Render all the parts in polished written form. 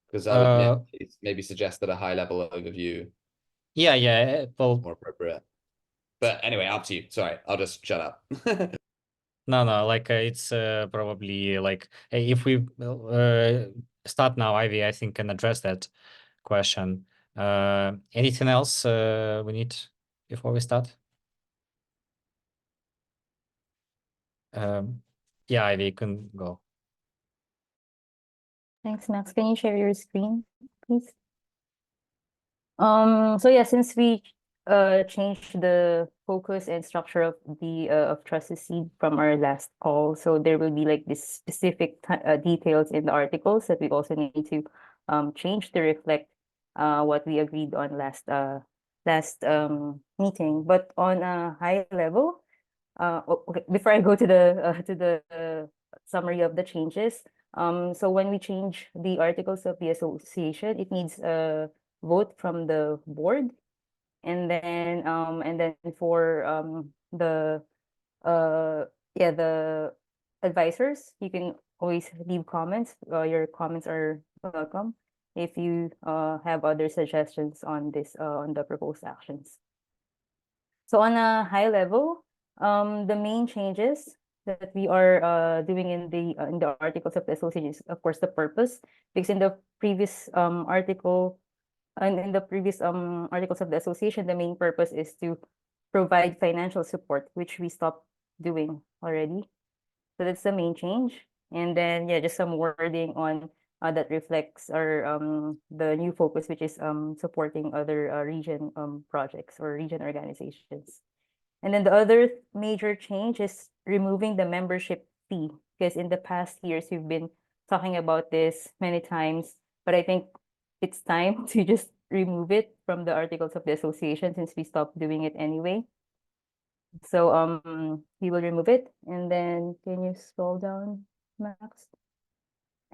Because I would Uh, maybe suggest that a high-level overview yeah, well, more appropriate. But anyway, up to you. Sorry, I'll just shut up. no, like it's probably like if we start now, Ivy, I think can address that question. Anything else we need before we start? Yeah, Ivy, you can go. Thanks, Max. Can you share your screen, please? So yeah, since we changed the focus and structure of the of Trusted Seed from our last call, so there will be like this specific details in the articles that we also need to change to reflect what we agreed on last meeting. But on a high level, okay, before I go to the summary of the changes, so when we change the articles of the association, it needs a vote from the board, and then for the yeah, the advisors, you can always leave comments. Your comments are welcome if you have other suggestions on this on the proposed actions. So on a high level, the main changes that we are doing in the articles of the association is, of course, the purpose, because in the previous article and in the previous articles of the association, the main purpose is to provide financial support, which we stopped doing already. So that's the main change. And then yeah, just some wording on that reflects our the new focus, which is supporting other region projects or region organizations. And then the other major change is removing the membership fee, because in the past years we've been talking about this many times, but I think it's time to just remove it from the articles of the association since we stopped doing it anyway. So we will remove it. And then can you scroll down, Max?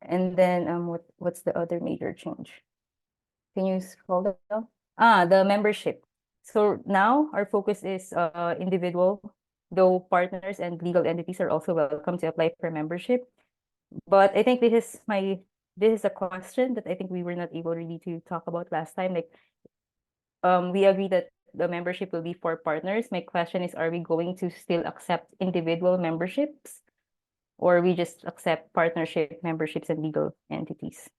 And then what's the other major change? Can you scroll down? The membership. So now our focus is individual, though partners and legal entities are also welcome to apply for membership. But I think this is a question that I think we were not able really to talk about last time. Like we agree that the membership will be for partners. My question is, are we going to still accept individual memberships, or we just accept partnership memberships and legal entities?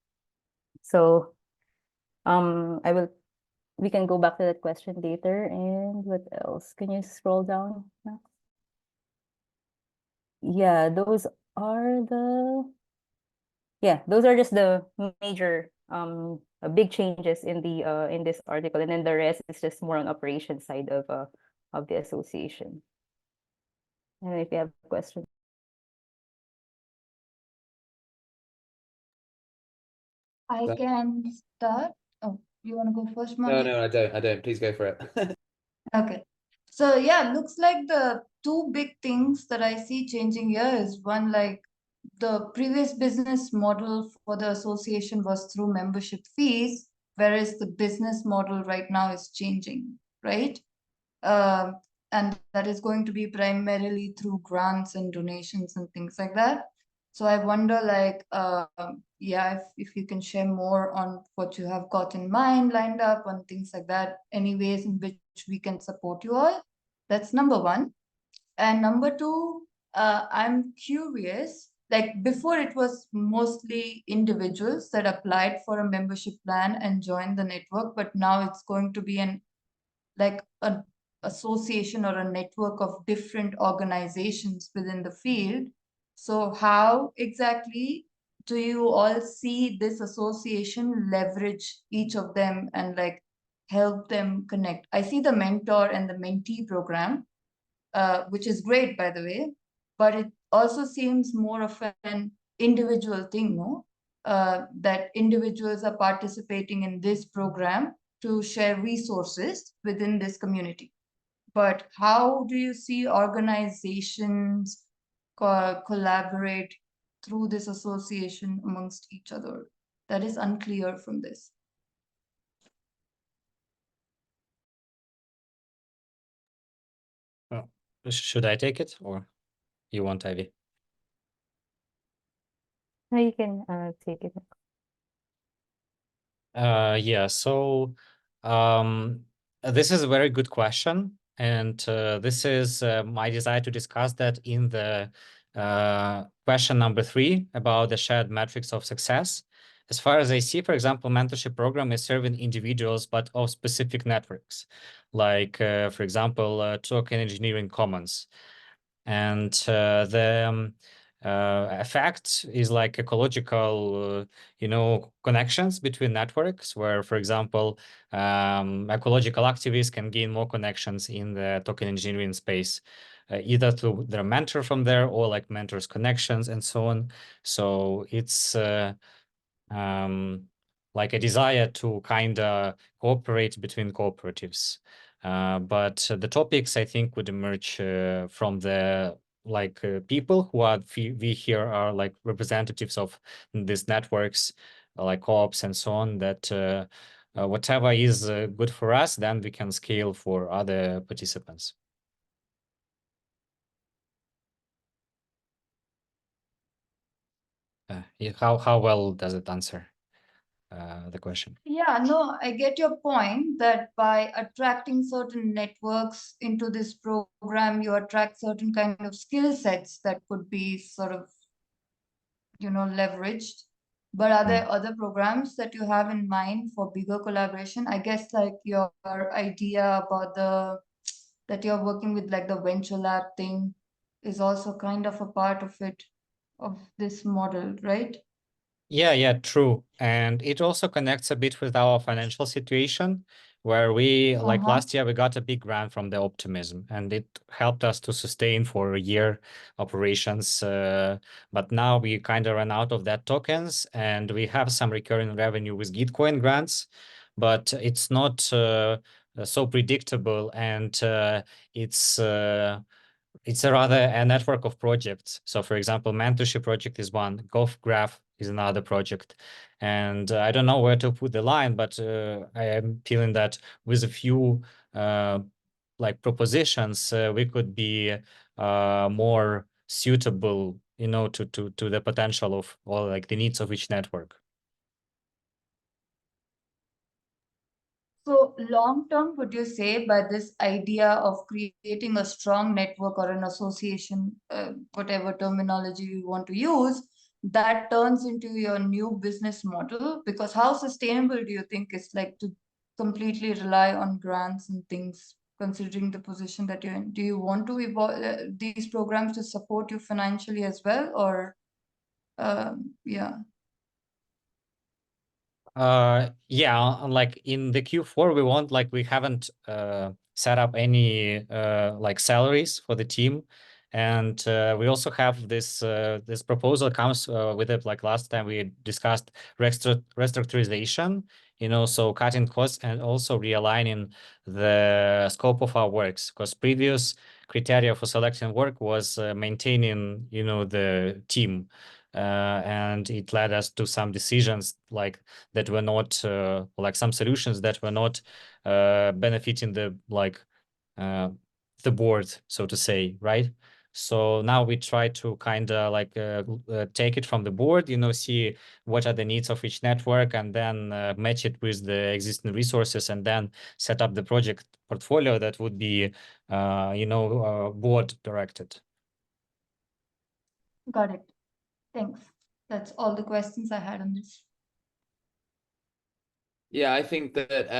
So we can go back to that question later. And what else? Can you scroll down, Max? Yeah, those are just the major big changes in this article, and then the rest is just more on operation side of the association. And if you have a question. I can start. Oh, you want to go first, Marty? No, I don't. Please go for it. Okay. So yeah, looks like the two big things that I see changing here is one, like the previous business model for the association was through membership fees, whereas the business model right now is changing, right? And that is going to be primarily through grants and donations and things like that. So I wonder, like, yeah, if you can share more on what you have got in mind, lined up on things like that, any ways in which we can support you all. That's number one. And number two, I'm curious, like before it was mostly individuals that applied for a membership plan and joined the network, but now it's going to be an association or a network of different organizations within the field. So how exactly do you all see this association leverage each of them and like help them connect? I see the mentor and the mentee program, which is great, by the way, but it also seems more of an individual thing, no? That individuals are participating in this program to share resources within this community. But how do you see organizations collaborate through this association amongst each other? That is unclear from this. Should I take it or you want, Ivy? No, you can take it. Yeah, so this is a very good question, and this is my desire to discuss that in the question number 3 about the shared metrics of success. As far as I see, for example, mentorship program is serving individuals, but of specific networks, like, for example, Token Engineering Commons. And the effect is like ecological, connections between networks, where, for example, ecological activists can gain more connections in the token engineering space, either through their mentor from there or like mentors connections and so on. So it's like a desire to kind of cooperate between cooperatives. But the topics, I think, would emerge from the people who are we here are like representatives of these networks, like co-ops and so on, that whatever is good for us, then we can scale for other participants. How well does it answer the question? Yeah, no, I get your point that by attracting certain networks into this program, you attract certain kind of skill sets that could be sort of, leveraged. But are there other programs that you have in mind for bigger collaboration? I guess like your idea about that you're working with like the Venture Lab thing is also kind of a part of it, of this model, right? Yeah, true. And it also connects a bit with our financial situation, where we, like last year, we got a big grant from the Optimism, and it helped us to sustain for a year operations. But now we kind of ran out of that tokens, and we have some recurring revenue with Gitcoin grants, but it's not so predictable, and it's a rather a network of projects. So, for example, mentorship project is one, Golf Graph is another project, and I don't know where to put the line, but I am feeling that with a few propositions, we could be more suitable, to the potential of or like the needs of each network. So long term, would you say by this idea of creating a strong network or an association, whatever terminology you want to use, that turns into your new business model? Because how sustainable do you think it's like to completely rely on grants and things, considering the position that you're in? Do you want to evolve these programs to support you financially as well, or yeah? Yeah, like in the Q4, we haven't set up any like salaries for the team. And we also have this this proposal comes with it, like last time we discussed restructurization, so cutting costs and also realigning the scope of our works, because previous criteria for selecting work was maintaining, the team. And it led us to some decisions like that were not like some solutions that were not benefiting the the board, so to say, right? So now we try to kind of take it from the board, see what are the needs of each network, and then match it with the existing resources, and then set up the project portfolio that would be, board directed. Got it. Thanks. That's all the questions I had on this. Yeah, I think that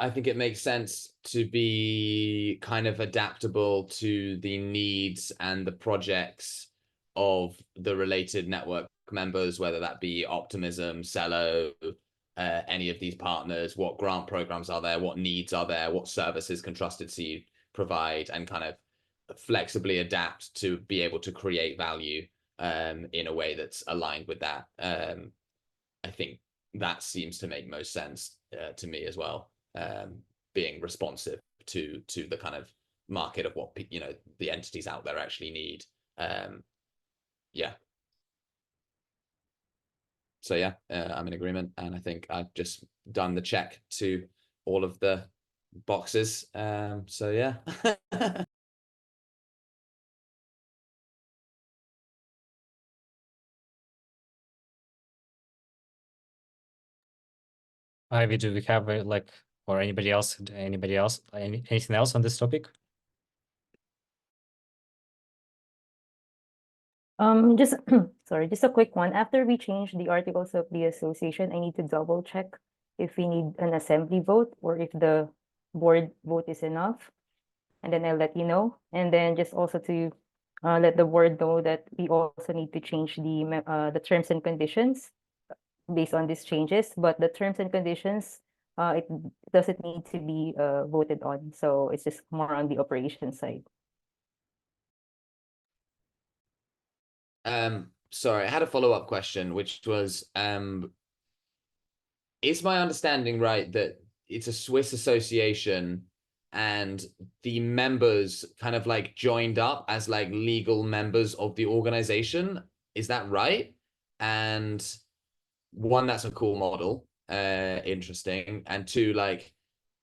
I think it makes sense to be kind of adaptable to the needs and the projects of the related network members, whether that be Optimism, Celo, any of these partners, what grant programs are there, what needs are there, what services can Trusted Seed provide, and kind of flexibly adapt to be able to create value in a way that's aligned with that. I think that seems to make most sense to me as well. Being responsive to the kind of market of what the entities out there actually need. Yeah. So yeah, I'm in agreement, and I think I've just done the check to all of the boxes. So yeah. Ivy, do we have like, or anybody else, anything else on this topic? Just sorry, just a quick one. After we change the articles of the association, I need to double check if we need an assembly vote or if the board vote is enough. And then I'll let you know. And then just also to let the board know that we also need to change the terms and conditions based on these changes. But the terms and conditions, it doesn't need to be voted on. So it's just more on the operation side. Sorry, I had a follow-up question, which was, is my understanding right that it's a Swiss association and the members kind of like joined up as like legal members of the organization? Is that right? And one, that's a cool model, interesting. And two, like,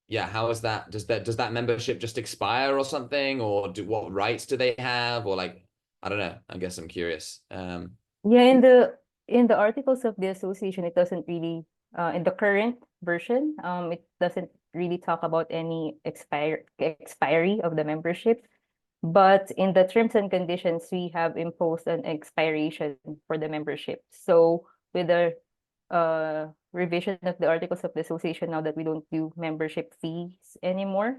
yeah, how is that? Does that membership just expire or something? Or what rights do they have? Or like, I don't know. I guess I'm curious. Yeah, in the articles of the association, it doesn't really in the current version, it doesn't really talk about any expiry of the membership. But in the terms and conditions, we have imposed an expiration for the membership. So with the revision of the articles of the association, now that we don't do membership fees anymore,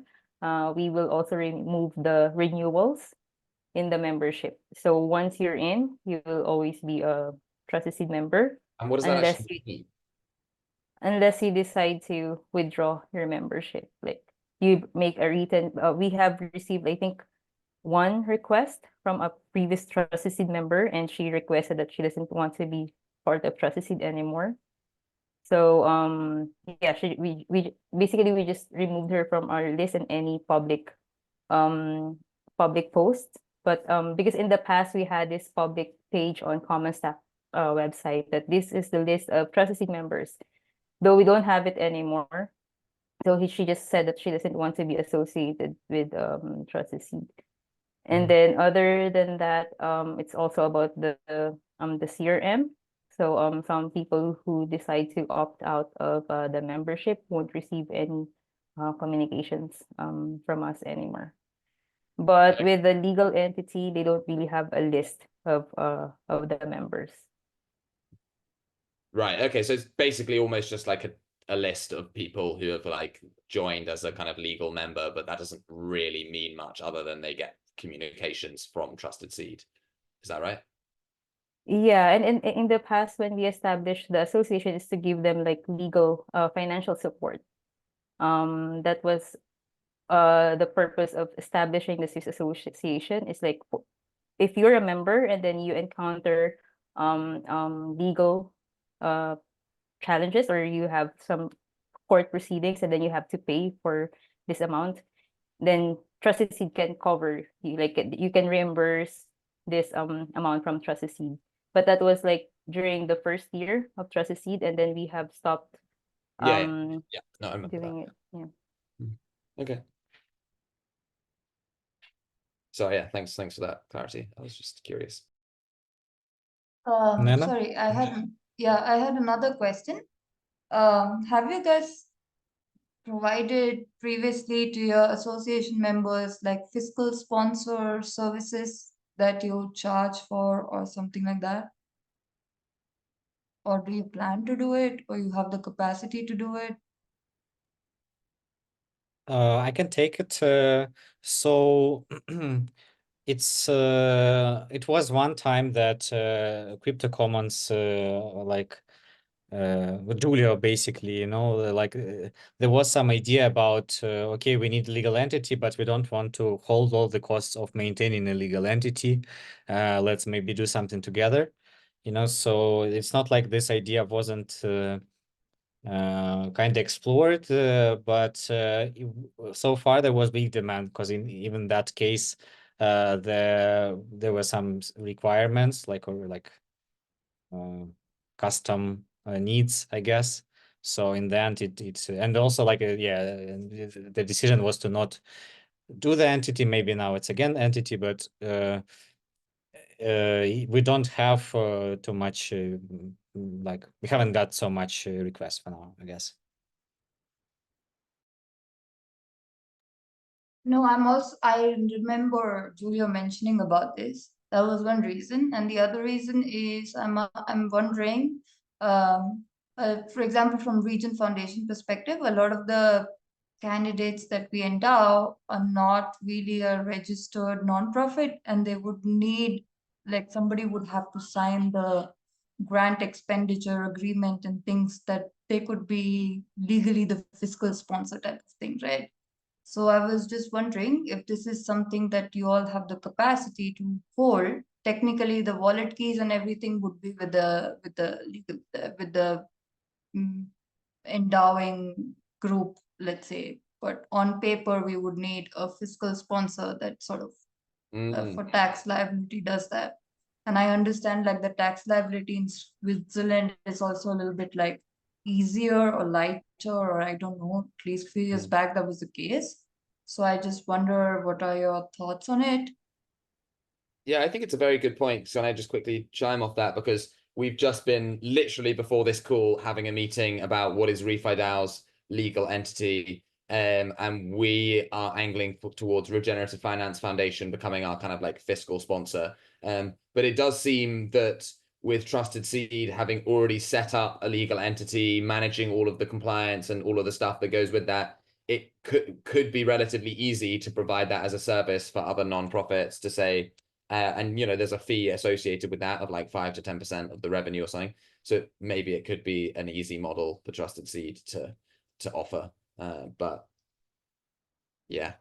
we will also remove the renewals in the membership. So once you're in, you will always be a trusted seed member And what does that unless actually mean? unless you decide to withdraw your membership. Like you make a written, we have received, I think, one request from a previous trusted seed member, and she requested that she doesn't want to be part of trusted seed anymore. So yeah, we basically we just removed her from our list and any public posts. But because in the past we had this public page on Common Staff website that this is the list of trusted seed members, though we don't have it anymore. So she just said that she doesn't want to be associated with trusted seed. And then other than that, it's also about the CRM. So some people who decide to opt out of the membership won't receive any communications from us anymore. But with the legal entity, they don't really have a list of the members. Right. Okay. So it's basically almost just like a list of people who have like joined as a kind of legal member, but that doesn't really mean much other than they get communications from Trusted Seed. Is that right? Yeah, and in the past when we established the association is to give them like legal financial support. That was the purpose of establishing the Swiss association is like if you're a member and then you encounter legal challenges or you have some court proceedings and then you have to pay for this amount, then Trusted Seed can cover you, like you can reimburse this amount from Trusted Seed. But that was like during the first year of Trusted Seed, and then we have stopped Yeah. No, I remember doing that. it. Yeah. Okay. So yeah, thanks for that clarity. I was just curious. Nana? Sorry, I had another question. Have you guys provided previously to your association members like fiscal sponsor services that you charge for or something like that? Or do you plan to do it, or you have the capacity to do it? I can take it. So it was one time that Crypto Commons like with Julio basically, you know, like there was some idea about okay, we need a legal entity, but we don't want to hold all the costs of maintaining a legal entity. Let's maybe do something together, you know. So it's not like this idea wasn't kind of explored, but so far there was big demand because in even that case, there were some requirements like custom needs, I guess. So in the end, it's and also like the decision was to not do the entity. Maybe now it's again entity, but we don't have too much like we haven't got so much requests for now, I guess. No, I remember Julia mentioning about this. That was one reason. And the other reason is I'm wondering, for example, from Region Foundation perspective, a lot of the candidates that we endow are not really a registered nonprofit, and they would need, like, somebody would have to sign the grant expenditure agreement and things that they could be legally the fiscal sponsor type of thing, right? So I was just wondering if this is something that you all have the capacity to hold. Technically, the wallet keys and everything would be with the legal with the endowing group, let's say. But on paper, we would need a fiscal sponsor that sort of for tax liability does that. And I understand like the tax liability in Switzerland is also a little bit like easier or lighter, or I don't know, at least few years back that was the case. So I just wonder, what are your thoughts on it? Yeah, I think it's a very good point. So can I just quickly chime off that, because we've just been literally before this call having a meeting about what is RefiDAO's legal entity. And we are angling towards Regenerative Finance Foundation becoming our kind of like fiscal sponsor. But it does seem that with Trusted Seed having already set up a legal entity, managing all of the compliance and all of the stuff that goes with that, it could be relatively easy to provide that as a service for other nonprofits to say, and there's a fee associated with that of like 5 to 10% of the revenue or something. So maybe it could be an easy model for Trusted Seed to offer. But yeah.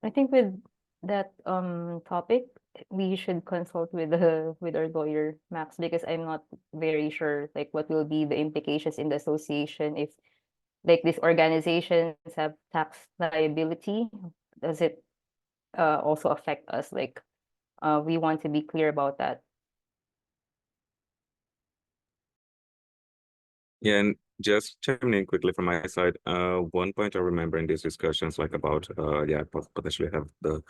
I think with that topic, we should consult with our lawyer, Max, because I'm not very sure like what will be the implications in the association if like these organizations have tax liability. Does it also affect us? Like we want to be clear about that. Yeah, and just chiming in quickly from my side, one point I remember in these discussions, like about potentially have the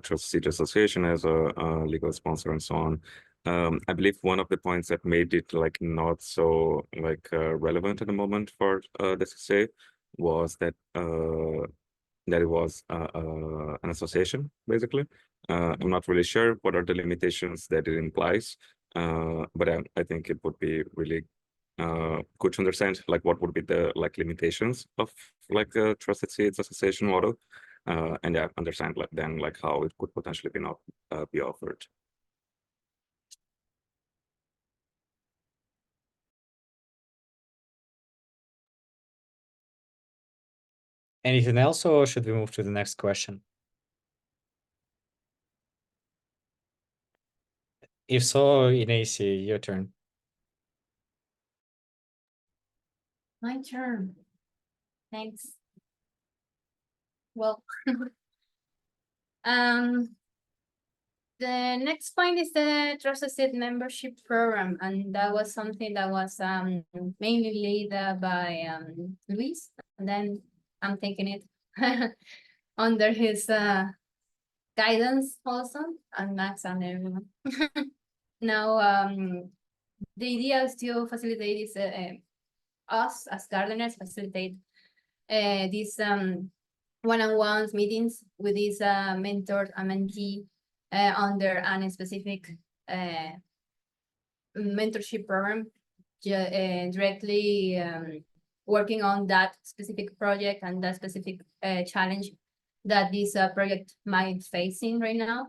Trust Seed Association as a legal sponsor and so on. I believe one of the points that made it like not so like relevant at the moment for the CCA was that it was an association, basically. I'm not really sure what are the limitations that it implies, but I think it would be really good to understand like what would be the like limitations of like a Trusted Seeds association model, and yeah, understand like then like how it could potentially be not be offered. Anything else, or should we move to the next question? If so, Inacy, your turn. My turn. Thanks. Well, the next point is the Trusted Seed membership program, and that was something that was mainly led by Luis, and then I'm taking it under his guidance also, and Max and everyone. Now, the idea is to facilitate this, us as gardeners facilitate these one-on-one meetings with these mentor and mentee under a specific mentorship program, directly working on that specific project and that specific challenge that this project might facing right now.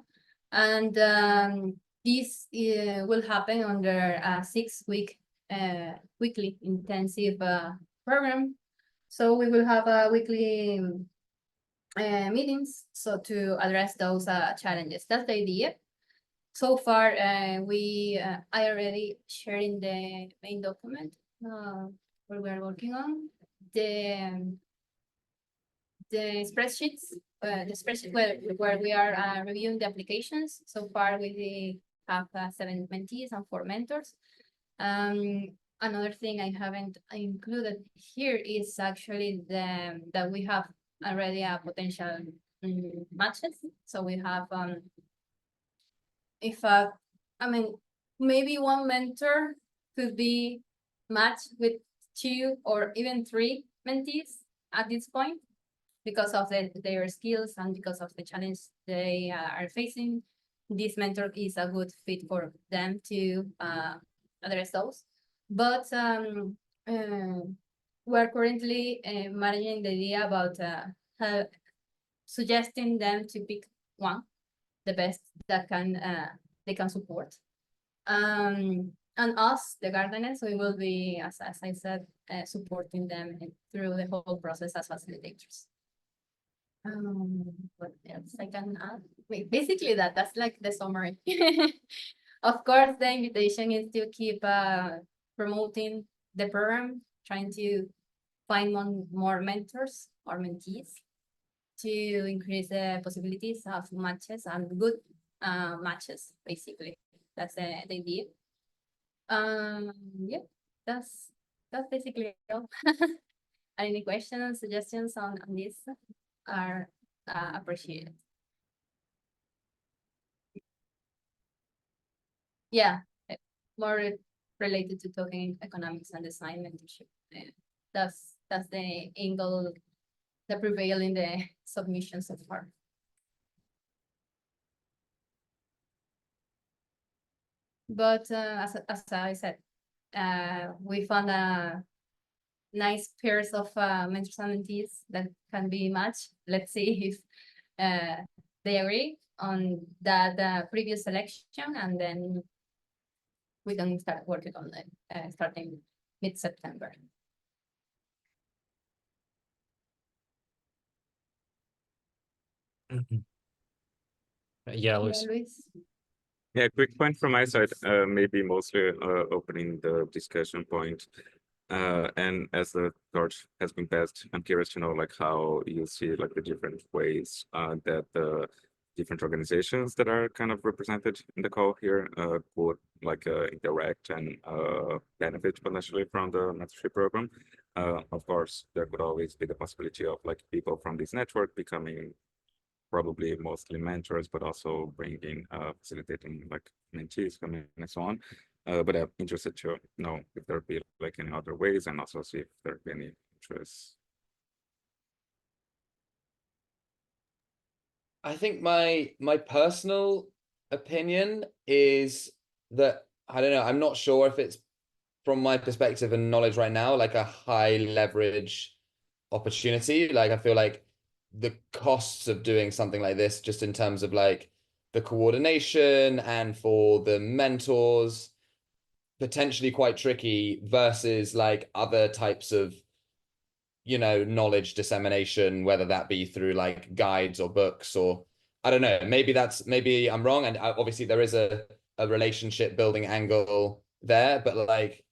And this will happen under a 6-week weekly intensive program. So we will have a weekly meetings so to address those challenges. That's the idea. So far, I already shared in the main document where we are working on the spreadsheets, the spreadsheet where we are reviewing the applications. So far, we have 7 mentees and 4 mentors. Another thing I haven't included here is actually that we have already a potential matches. So we have maybe one mentor could be matched with 2 or even 3 mentees at this point. because of their skills and because of the challenge they are facing, this mentor is a good fit for them to address those. But we're currently managing the idea about suggesting them to pick one, the best that they can support. And us, the gardeners, we will be, as I said, supporting them through the whole process as facilitators. What else I can add? Basically that's like the summary. Of course, the invitation is to keep promoting the program, trying to find more mentors or mentees to increase the possibilities of matches and good matches, basically. That's the idea. Yeah, that's basically all. Any questions, suggestions on this are appreciated. Yeah, more related to token economics and design mentorship. That's the angle that prevail in the submission so far. But as I said, we found a nice pairs of mentors and mentees that can be matched. Let's see if they agree on that previous selection, and then we can start working on it starting mid-September. Yeah, Luis. Luis. Yeah, quick point from my side, maybe mostly opening the discussion point. And as the torch has been passed, I'm curious to know like how you see like the different ways that the different organizations that are kind of represented in the call here would like interact and benefit potentially from the mentorship program. Of course, there could always be the possibility of like people from this network becoming probably mostly mentors, but also bringing facilitating like mentees coming and so on. But I'm interested to know if there be like any other ways, and also see if there be any interest. I think my personal opinion is that, I don't know, I'm not sure if it's from my perspective and knowledge right now, like a high leverage opportunity. Like I feel like the costs of doing something like this, just in terms of like the coordination and for the mentors, potentially quite tricky versus like other types of, you know, knowledge dissemination, whether that be through like guides or books, or I don't know, maybe I'm wrong. And obviously there is a relationship building angle there, but like,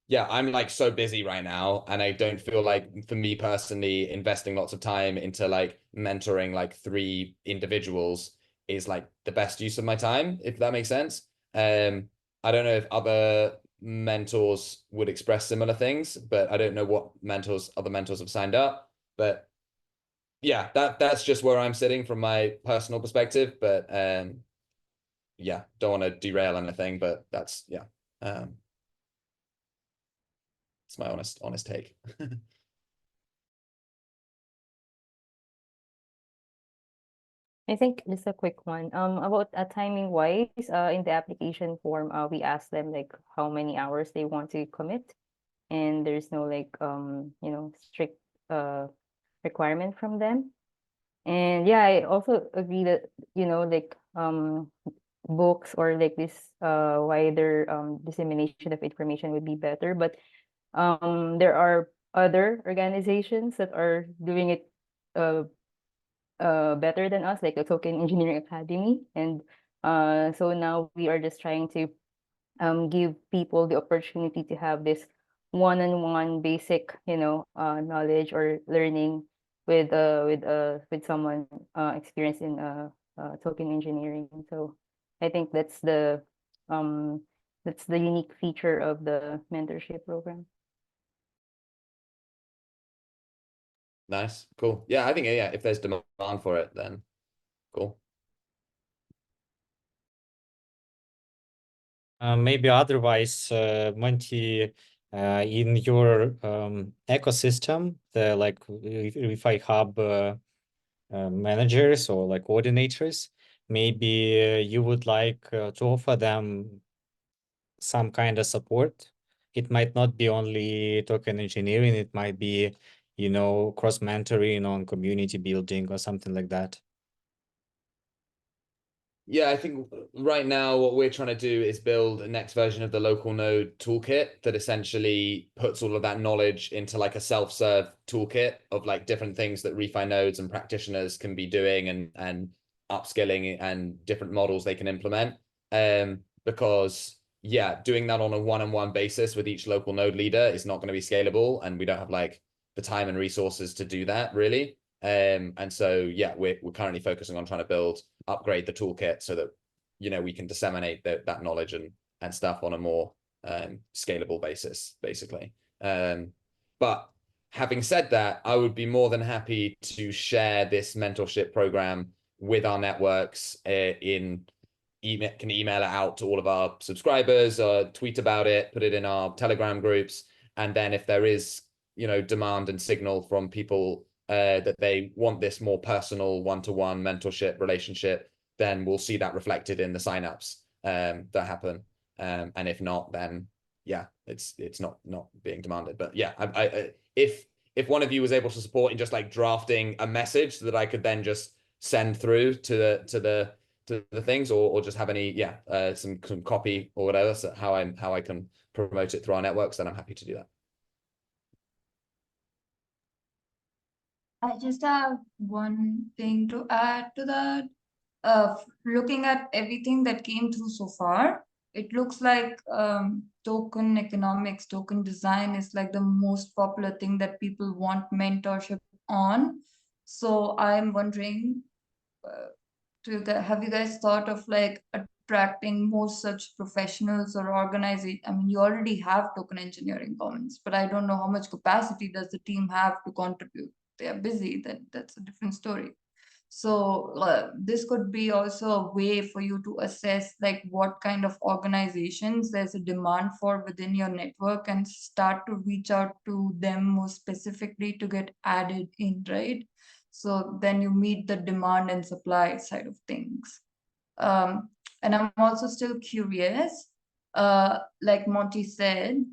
yeah, I'm like so busy right now, and I don't feel like, for me personally, investing lots of time into like mentoring like 3 individuals is like the best use of my time, if that makes sense. I don't know if other mentors would express similar things, but I don't know what other mentors have signed up. But yeah, that's just where I'm sitting from my personal perspective. But yeah, don't want to derail anything, but that's, yeah. It's my honest take. I think just a quick one. About timing wise, in the application form, we asked them like how many hours they want to commit, and there's no like you know, strict requirement from them. And yeah, I also agree that, you know, like books or like this wider dissemination of information would be better, but there are other organizations that are doing it better than us, like the Token Engineering Academy. And so now we are just trying to give people the opportunity to have this one-on-one basic, you know, knowledge or learning with someone experienced in token engineering. So I think that's the unique feature of the mentorship program. Nice, cool. Yeah, I think, yeah, if there's demand for it, then cool. Maybe otherwise, Monty in your ecosystem, the like Refi Hub managers or like coordinators, maybe you would like to offer them some kind of support. It might not be only token engineering, it might be, you know, cross mentoring on community building or something like that. Yeah, I think right now what we're trying to do is build a next version of the local node toolkit that essentially puts all of that knowledge into like a self-serve toolkit of like different things that refi nodes and practitioners can be doing and upskilling and different models they can implement. Because yeah, doing that on a one-on-one basis with each local node leader is not going to be scalable, and we don't have like the time and resources to do that really. And so yeah, we're currently focusing on trying to upgrade the toolkit so that, you know, we can disseminate that knowledge and stuff on a more scalable basis, basically. But having said that, I would be more than happy to share this mentorship program with our networks can email it out to all of our subscribers, tweet about it, put it in our Telegram groups, and then if there is, you know, demand and signal from people that they want this more personal one-to-one mentorship relationship, then we'll see that reflected in the signups that happen. And if not, then yeah, it's not being demanded. But yeah, if one of you was able to support in just like drafting a message that I could then just send through to the things, or just have any some copy or whatever, so how I can promote it through our networks, then I'm happy to do that. I just have one thing to add to that. Looking at everything that came through so far, it looks like token economics, token design is like the most popular thing that people want mentorship on. So I'm wondering, have you guys thought of like attracting more such professionals or organizations? I mean, you already have token engineering commons, but I don't know how much capacity does the team have to contribute. They are busy, that's a different story. So this could be also a way for you to assess like what kind of organizations there's a demand for within your network, and start to reach out to them more specifically to get added in, right? So then you meet the demand and supply side of things. And I'm also still curious, like Monty said,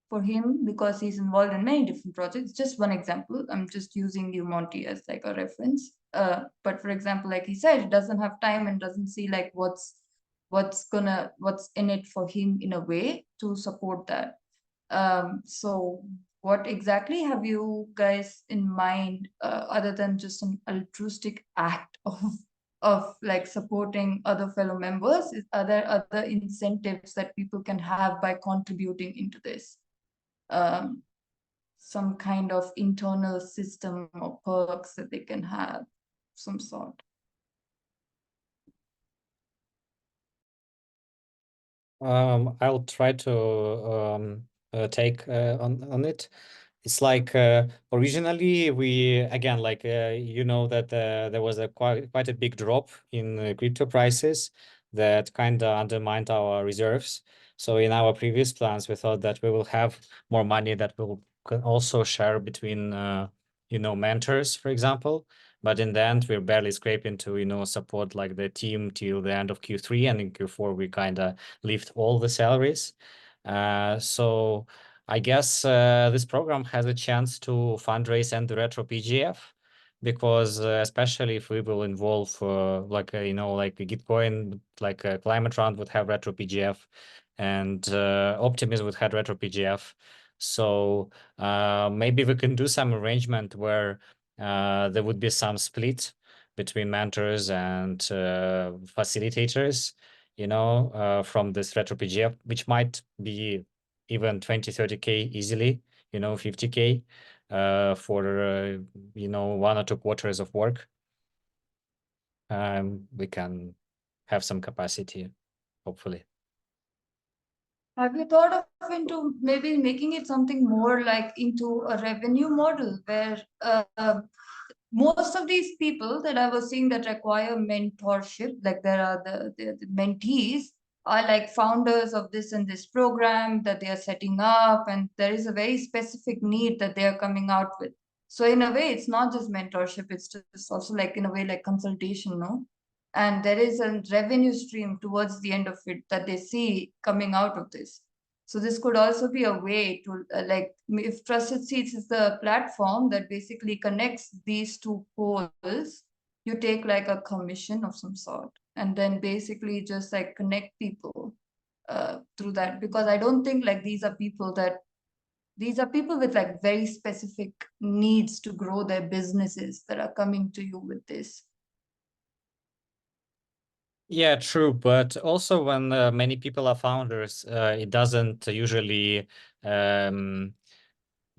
for him, because he's involved in many different projects, just one example, I'm just using you, Monty, as like a reference. But for example, like he said, he doesn't have time and doesn't see like what's in it for him in a way to support that. So what exactly have you guys in mind, other than just an altruistic act of like supporting other fellow members? Are there other incentives that people can have by contributing into this? Some kind of internal system or perks that they can have, some sort. I'll try to take on it. It's like originally we again like you know that there was a quite a big drop in crypto prices that kind of undermined our reserves. So in our previous plans, we thought that we will have more money that we'll can also share between you know, mentors, for example. But in the end, we're barely scraping to, you know, support like the team till the end of Q3, and in Q4 we kind of lift all the salaries. So I guess this program has a chance to fundraise and the retro PGF, because especially if we will involve like you know, like Gitcoin, like Climate Round would have retro PGF, and Optimism would have retro PGF. So maybe we can do some arrangement where there would be some split between mentors and facilitators, you know, from this retro PGF, which might be even 20-30K easily, you know, 50K for, you know, 1 or 2 quarters of work. We can have some capacity, hopefully. Have you thought of into maybe making it something more like into a revenue model where most of these people that I was seeing that require mentorship, like there are the mentees, are like founders of this and this program that they are setting up, and there is a very specific need that they are coming out with. So in a way, it's not just mentorship, it's just also like in a way like consultation, no? And there is a revenue stream towards the end of it that they see coming out of this. So this could also be a way to like, if Trusted Seeds is the platform that basically connects these two poles, you take like a commission of some sort, and then basically just like connect people through that. Because I don't think like these are people with like very specific needs to grow their businesses that are coming to you with this. Yeah, true. But also when many people are founders, it doesn't usually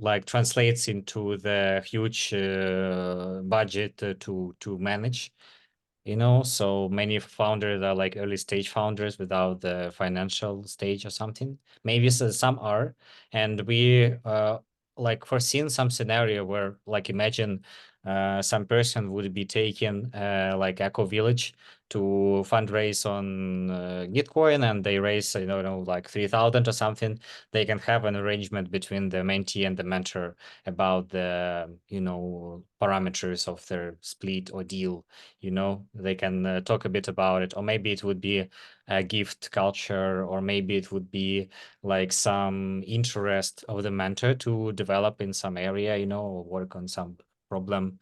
like translates into the huge budget to manage, you know. So many founders are like early stage founders without the financial stage or something. Maybe some are, and we like foreseen some scenario where, like, imagine some person would be taking like Eco Village to fundraise on Gitcoin, and they raise, I don't know, like 3,000 or something. They can have an arrangement between the mentee and the mentor about the, you know, parameters of their split or deal. You know, they can talk a bit about it, or maybe it would be a gift culture, or maybe it would be like some interest of the mentor to develop in some area, you know, or work on some problem.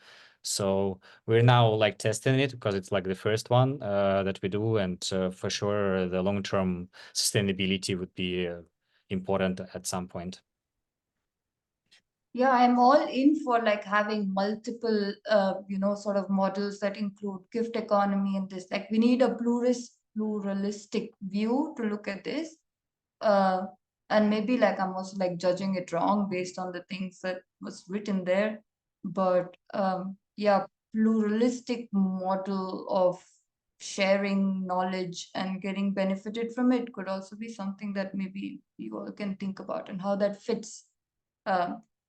So we're now like testing it because it's like the first one that we do, and for sure the long-term sustainability would be important at some point. Yeah, I'm all in for like having multiple, you know, sort of models that include gift economy and this. Like we need a pluralistic view to look at this. And maybe like I'm also like judging it wrong based on the things that was written there. But yeah, pluralistic model of sharing knowledge and getting benefited from it could also be something that maybe you all can think about, and how that fits.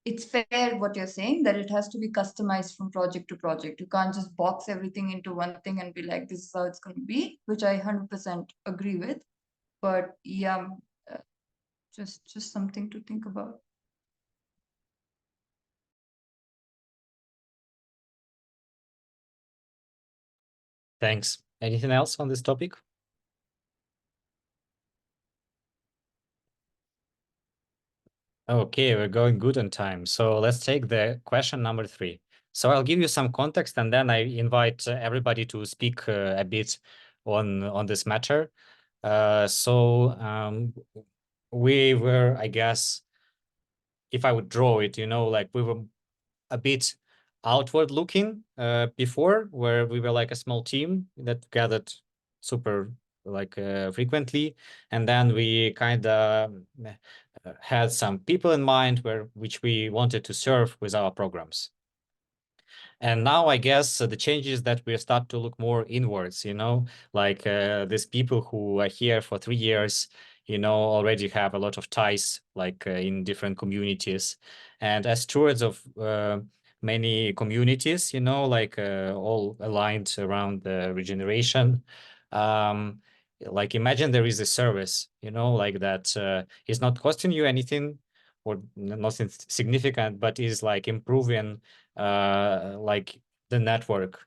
It's fair what you're saying, that it has to be customized from project to project. You can't just box everything into one thing and be like, this is how it's going to be, which I 100% agree with. But yeah, just something to think about. Thanks. Anything else on this topic? Okay, we're going good on time. So let's take the question number 3. So I'll give you some context, and then I invite everybody to speak a bit on this matter. We were, I guess, if I would draw it, you know, like we were a bit outward looking before, where we were like a small team that gathered super like frequently, and then we kind of had some people in mind which we wanted to serve with our programs. And now I guess the changes that we start to look more inwards, you know, like these people who are here for 3 years, you know, already have a lot of ties, like in different communities. And as stewards of many communities, you know, like all aligned around the regeneration, like imagine there is a service, you know, like that is not costing you anything or nothing significant, but is like improving like the network,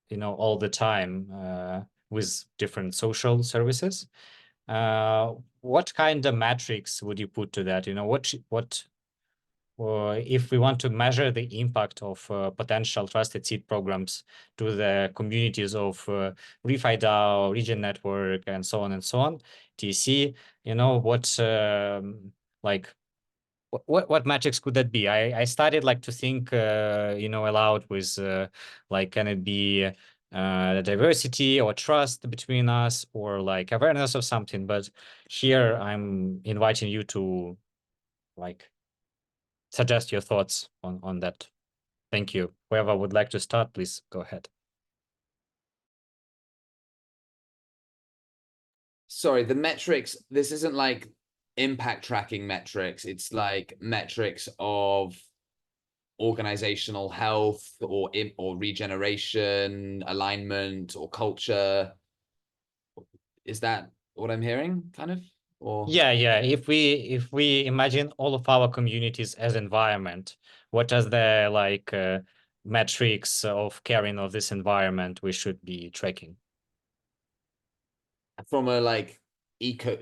you know, all the time with different social services. What kind of metrics would you put to that? You know, if we want to measure the impact of potential Trusted Seed programs to the communities of ReFi DAO, Regen Network, and so on, TC, you know, what metrics could that be? I started like to think, you know, aloud with like, can it be the diversity or trust between us, or like awareness of something? But here I'm inviting you to like suggest your thoughts on that. Thank you. Whoever would like to start, please go ahead. Sorry, the metrics, this isn't like impact tracking metrics. It's like metrics of organizational health or regeneration, alignment, or culture. Is that what I'm hearing, kind of? Or Yeah. If we imagine all of our communities as environment, what are the like metrics of caring of this environment we should be tracking? from a like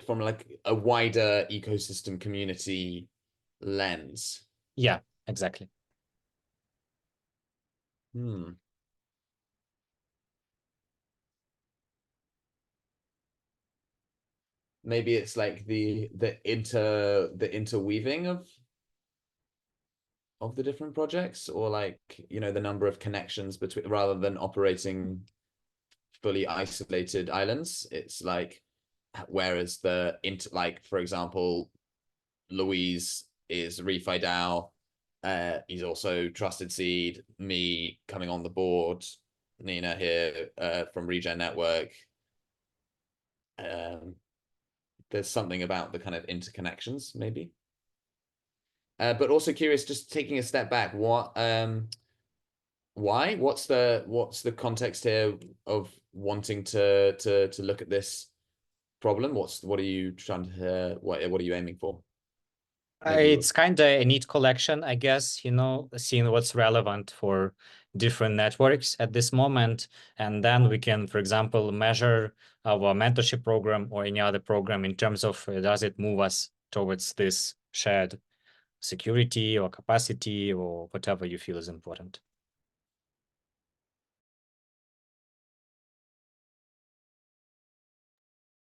from like a wider ecosystem community lens. Yeah, exactly. Maybe it's like the interweaving of the different projects, or like, you know, the number of connections between, rather than operating fully isolated islands. It's like, whereas the like, for example, Louise is ReFi DAO, he's also Trusted Seed, me coming on the board, Nina here from Regen Network. There's something about the kind of interconnections, maybe. But also curious, just taking a step back, why? What's the context here of wanting to look at this problem? What are you trying to what are you aiming for? Maybe It's kind of a neat collection, I guess, you know, seeing what's relevant for different networks at this moment. And then we can, for example, measure our mentorship program or any other program in terms of does it move us towards this shared security or capacity or whatever you feel is important.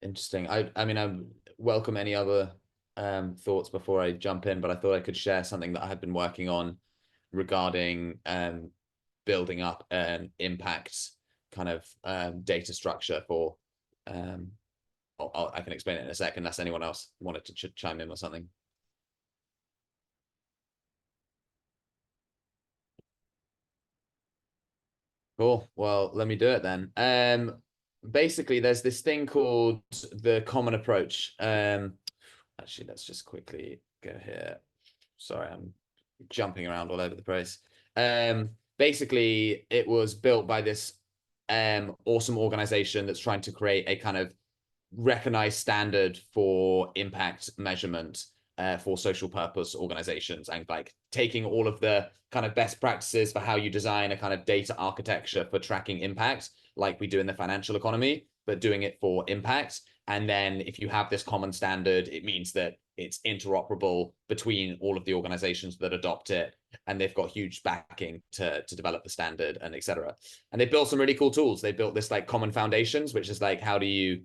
Interesting. I mean, I welcome any other thoughts before I jump in, but I thought I could share something that I had been working on regarding building up an impact kind of data structure for I can explain it in a second, unless anyone else wanted to chime in or something. Cool. Well, let me do it then. Basically, there's this thing called the common approach. Actually, let's just quickly go here. Sorry, I'm jumping around all over the place. Basically, it was built by this awesome organization that's trying to create a kind of recognized standard for impact measurement for social purpose organizations, and like taking all of the kind of best practices for how you design a kind of data architecture for tracking impact, like we do in the financial economy, but doing it for impact. And then if you have this common standard, it means that it's interoperable between all of the organizations that adopt it, and they've got huge backing to develop the standard, and etc. And they built some really cool tools. They built this like common foundations, which is like, how do you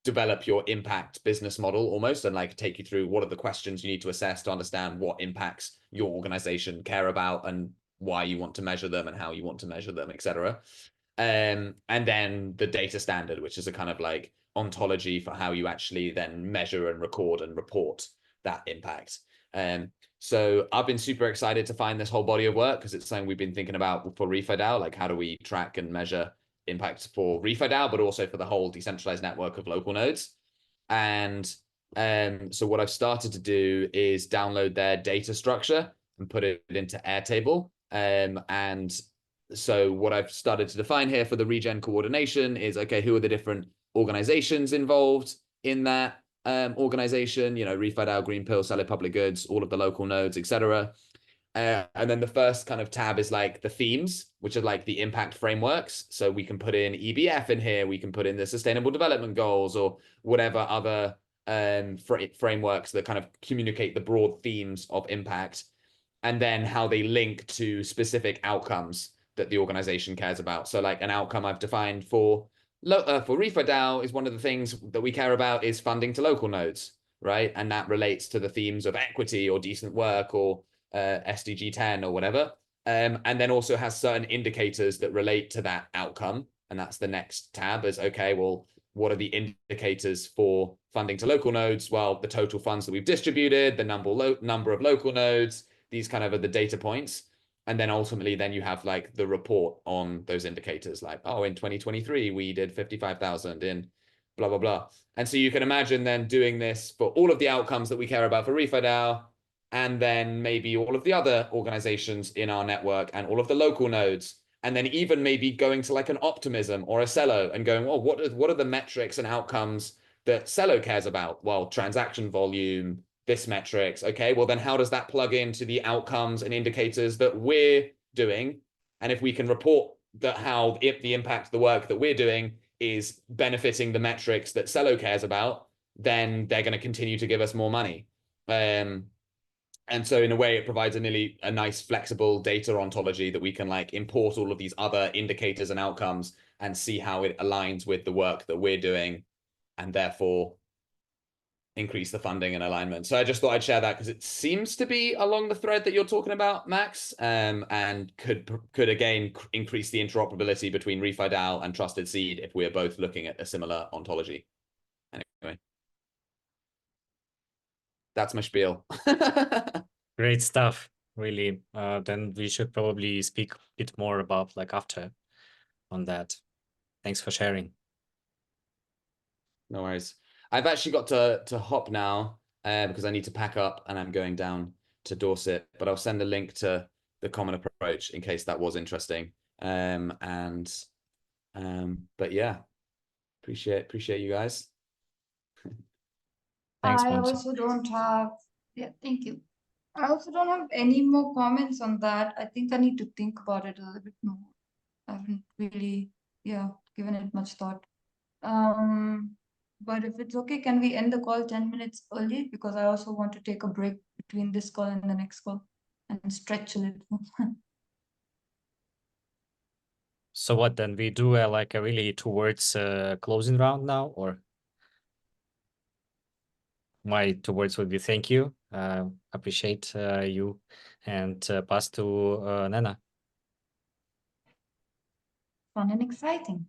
develop your impact business model almost, and like take you through what are the questions you need to assess to understand what impacts your organization care about and why you want to measure them and how you want to measure them, etc. And then the data standard, which is a kind of like ontology for how you actually then measure and record and report that impact. So I've been super excited to find this whole body of work, because it's something we've been thinking about for ReFi DAO, like how do we track and measure impact for ReFi DAO, but also for the whole decentralized network of local nodes. And so what I've started to do is download their data structure and put it into Airtable. And so what I've started to define here for the regen coordination is, okay, who are the different organizations involved in that organization? You know, ReFi DAO, Green Pill, Sell It Public Goods, all of the local nodes, etc. And then the first kind of tab is like the themes, which are like the impact frameworks. So we can put in EBF in here, we can put in the Sustainable Development Goals, or whatever other frameworks that kind of communicate the broad themes of impact, and then how they link to specific outcomes that the organization cares about. So like an outcome I've defined for ReFi DAO is, one of the things that we care about is funding to local nodes, right? And that relates to the themes of equity or decent work or SDG 10 or whatever, and then also has certain indicators that relate to that outcome, and that's the next tab. Is okay, well, what are the indicators for funding to local nodes? Well, the total funds that we've distributed, the number of local nodes, these kind of are the data points. And then ultimately then you have like the report on those indicators, like, oh, in 2023 we did 55,000 in blah blah blah. And so you can imagine then doing this for all of the outcomes that we care about for ReFi DAO, and then maybe all of the other organizations in our network and all of the local nodes, and then even maybe going to like an Optimism or a Celo and going, well, what are the metrics and outcomes that Cello cares about? Well, transaction volume, this metrics. Okay, well then how does that plug into the outcomes and indicators that we're doing? And if we can report that how if the impact of the work that we're doing is benefiting the metrics that Cello cares about, then they're going to continue to give us more money. And so in a way, it provides a nice flexible data ontology that we can like import all of these other indicators and outcomes and see how it aligns with the work that we're doing, and therefore increase the funding and alignment. So I just thought I'd share that because it seems to be along the thread that you're talking about, Max, and could again increase the interoperability between RefiDAO and Trusted Seed if we're both looking at a similar ontology. Anyway, that's my spiel. Great stuff, really. Then we should probably speak a bit more about like after on that. Thanks for sharing. No worries. I've actually got to hop now because I need to pack up and I'm going down to Dorset, but I'll send a link to the common approach in case that was interesting. But yeah, appreciate you guys. Thanks, I Monty. also don't have, yeah, thank you. I also don't have any more comments on that. I think I need to think about it a little bit more. I haven't really, given it much thought. But if it's okay, can we end the call 10 minutes early? Because I also want to take a break between this call and the next call and stretch a little. So what then we do like a really towards closing round now, or my towards would be thank you, appreciate you, and pass to Nana. Fun and exciting.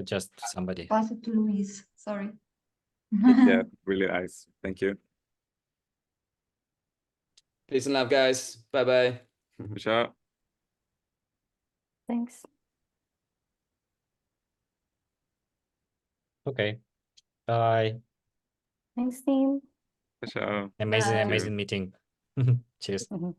Just somebody. Pass it to Louise. Sorry. Yeah, really nice. Thank you. Peace and love, guys. Bye-bye. Ciao. Thanks. Okay. Bye. Thanks, team. Ciao. Amazing, Bye. amazing meeting. Cheers. Mhm.